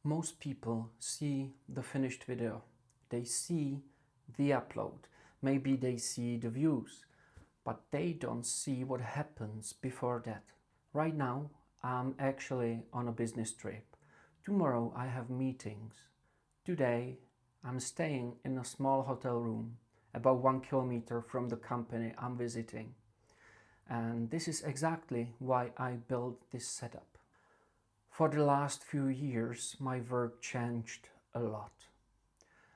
Most people see the finished video. They see the upload. Maybe they see the views, but they don't see what happens before that. Right now, I'm actually on a business trip. Tomorrow I have meetings. Today, I'm staying in a small hotel room about 1 kilometer from the company I'm visiting. And this is exactly why I built this setup. For the last few years, my work changed a lot.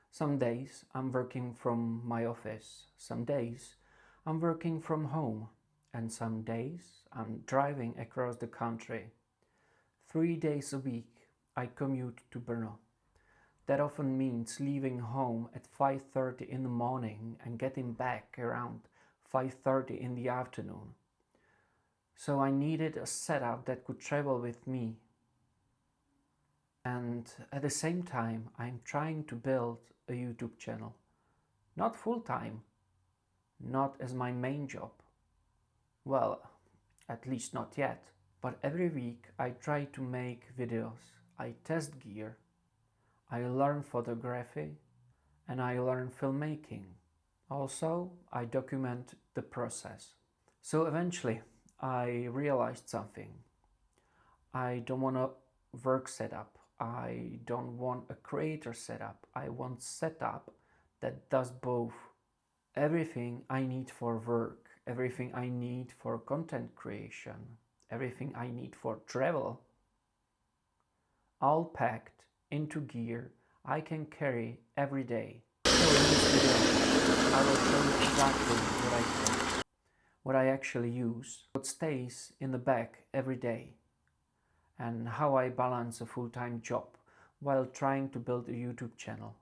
Some days I'm working from my office, some days I'm working from home, and some days I'm driving across the country. 3 days a week I commute to Brno. That often means leaving home at 5:30 in the morning and getting back around 5:30 in the afternoon. So I needed a setup that could travel with me. And at the same time, I'm trying to build a YouTube channel. Not full-time, not as my main job. Well, at least not yet. But every week I try to make videos. I test gear. I learn photography and I learn filmmaking. Also, I document the process. So eventually, I realized something. I don't want a work setup. I don't want a creator setup. I want setup that does both. Everything I need for work, everything I need for content creation, everything I need for travel, all packed into gear I can carry every day. So in this video, I will show you exactly what I take, what I actually use, what stays in the bag every day, and how I balance a full-time job while trying to build a YouTube channel.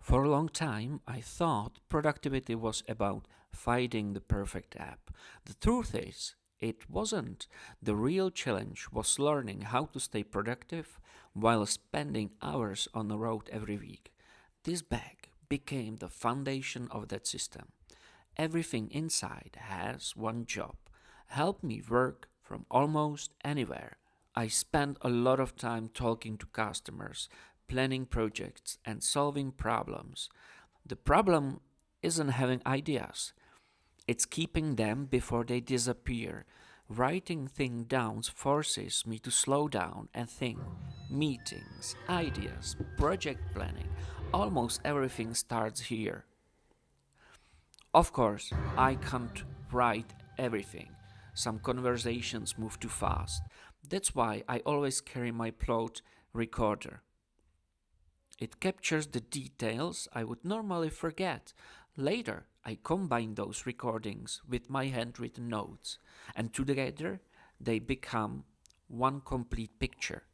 For a long time, I thought productivity was about finding the perfect app. The truth is, it wasn't. The real challenge was learning how to stay productive while spending hours on the road every week. This bag became the foundation of that system. Everything inside has one job: help me work from almost anywhere. I spend a lot of time talking to customers, planning projects, and solving problems. The problem isn't having ideas, it's keeping them before they disappear. Writing things down forces me to slow down and think. Meetings, ideas, project planning, almost everything starts here. Of course, I can't write everything. Some conversations move too fast. That's why I always carry my plot recorder. It captures the details I would normally forget. Later, I combine those recordings with my handwritten notes, and together they become one complete picture.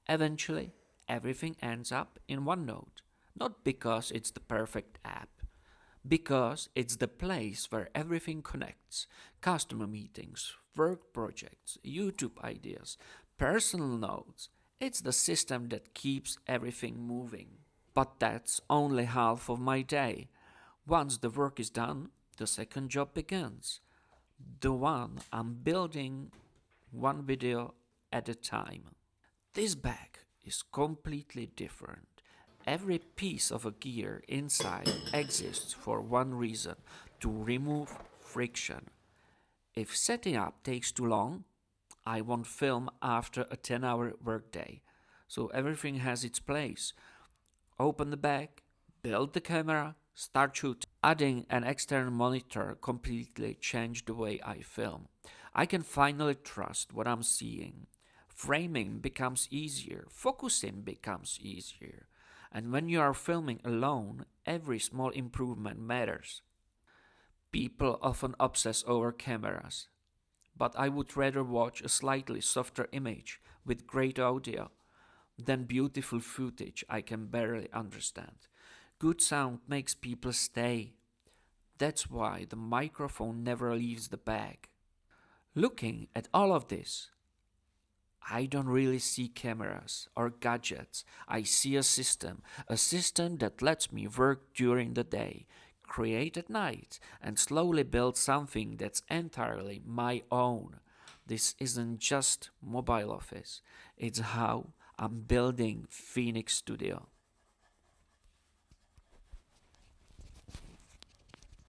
Eventually, everything ends up in OneNote, not because it's the perfect app, because it's the place where everything connects: customer meetings, work projects, YouTube ideas, personal notes. It's the system that keeps everything moving. But that's only half of my day. Once the work is done, the second job begins. The one I'm building one video at a time. This bag is completely different. Every piece of a gear inside exists for one reason: to remove friction. If setting up takes too long, I won't film after a 10-hour workday. So everything has its place. Open the bag, build the camera, start shooting. Adding an external monitor completely changed the way I film. I can finally trust what I'm seeing. Framing becomes easier, focusing becomes easier. And when you are filming alone, every small improvement matters. People often obsess over cameras, but I would rather watch a slightly softer image with great audio than beautiful footage I can barely understand. Good sound makes people stay. That's why the microphone never leaves the bag. Looking at all of this, I don't really see cameras or gadgets. I see a system that lets me work during the day, create at night, and slowly build something that's entirely my own. This isn't just mobile office, it's how I'm building FENIX Studio.